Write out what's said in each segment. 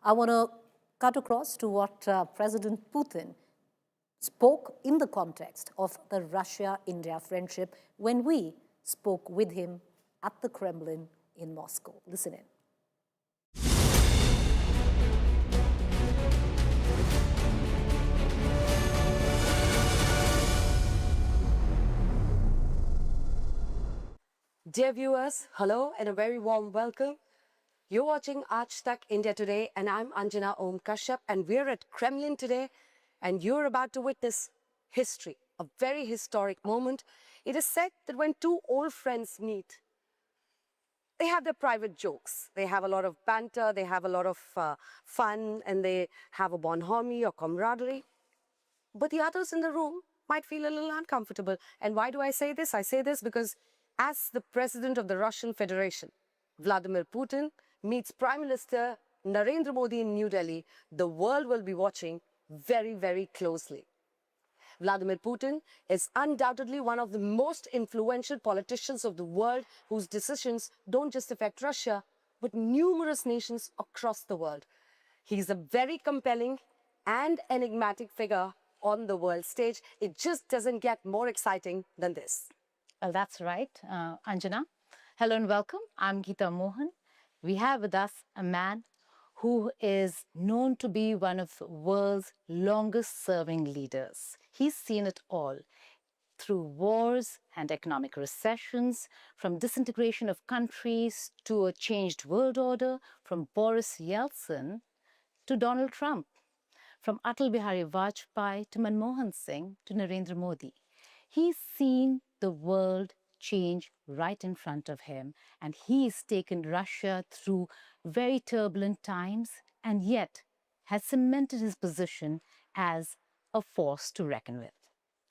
I want to cut across to what President Putin spoke in the context of the Russia-India friendship when we spoke with him at the Kremlin in Moscow. Listen in. Dear viewers, hello and a very warm welcome. You're watching Aaj India Today and I'm Anjana Kashyap and we're at Kremlin today and you're about to witness history, a very historic moment. It is said that when two old friends meet, they have their private jokes. They have a lot of banter, they have a lot of fun and they have a bonhomie or camaraderie. But the others in the room might feel a little uncomfortable. And why do I say this? I say this because as the President of the Russian Federation, Vladimir Putin, meets Prime Minister Narendra Modi in New Delhi, the world will be watching very, very closely. Vladimir Putin is undoubtedly one of the most influential politicians of the world whose decisions don't just affect Russia, but numerous nations across the world. He's a very compelling and enigmatic figure on the world stage. It just doesn't get more exciting than this. Well, that's right, Anjana. Hello and welcome. I'm Geeta Mohan. We have with us a man who is known to be one of the world's longest serving leaders. He's seen it all through wars and economic recessions, from disintegration of countries to a changed world order, from Boris Yeltsin to Donald Trump, from Atal Bihari Vajpayee to Manmohan Singh to Narendra Modi. He's seen the world change right in front of him, and he's taken Russia through very turbulent times and yet has cemented his position as a force to reckon with.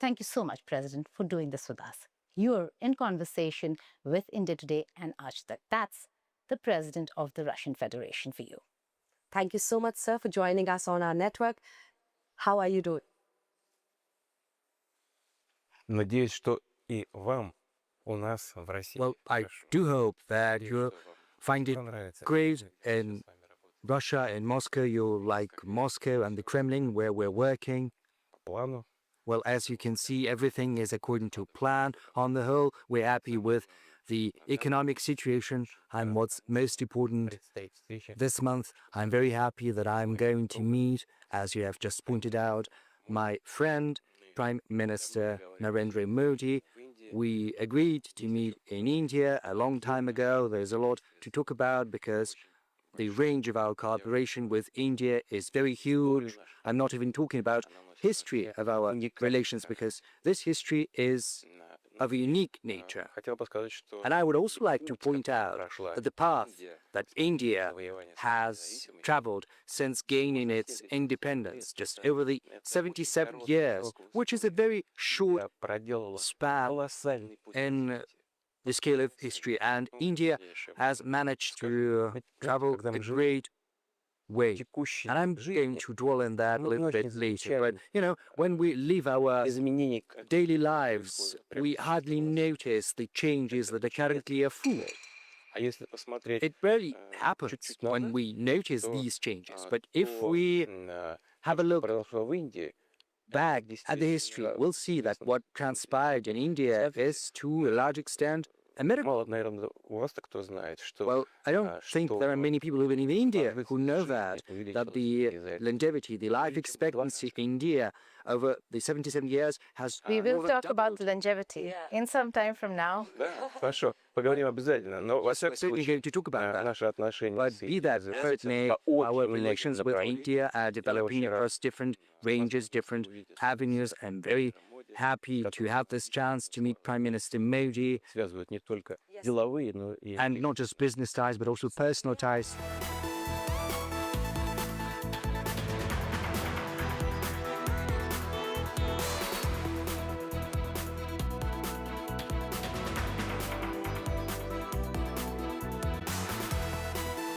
Thank you so much, President, for doing this with us. You're in conversation with India Today and Aaj Tak. That's the President of the Russian Federation for you. Thank you so much, sir, for joining us on our network. How are you doing? Надеюсь, что и вам у нас в России. Well, I do hope that you'll find it great in Russia, in Moscow. You'll like Moscow and the Kremlin, where we're working. Плану. Well, as you can see, everything is according to plan. On the whole, we're happy with the economic situation. And what's most important, this month, I'm very happy that I'm going to meet, as you have just pointed out, my friend, Prime Minister Narendra Modi. We agreed to meet in India a long time ago. There's a lot to talk about because the range of our cooperation with India is very huge. I'm not even talking about history of our relations because this history is of a unique nature. And I would also like to point out that the path that India has traveled since gaining its independence, just over the 77 years, which is a very short span in the scale of history, and India has managed to travel a great way. And I'm going to dwell on that a little bit later. But, you know, when we live our daily lives, we hardly notice the changes that are currently afoot. It rarely happens when we notice these changes. But if we have a look back at the history, we'll see that what transpired in India is, to a large extent, a miracle. Well, I don't think there are many people living in India who know that the longevity, the life expectancy in India over the 77 years has We will talk about the longevity in some time from now. Хорошо, поговорим обязательно. Но We're certainly going to talk about that. But be that as it may, our relations with India are developing across different ranges, different avenues. I'm very happy to have this chance to meet Prime Minister Modi. связывают не только деловые, но и And not just business ties, but also personal ties.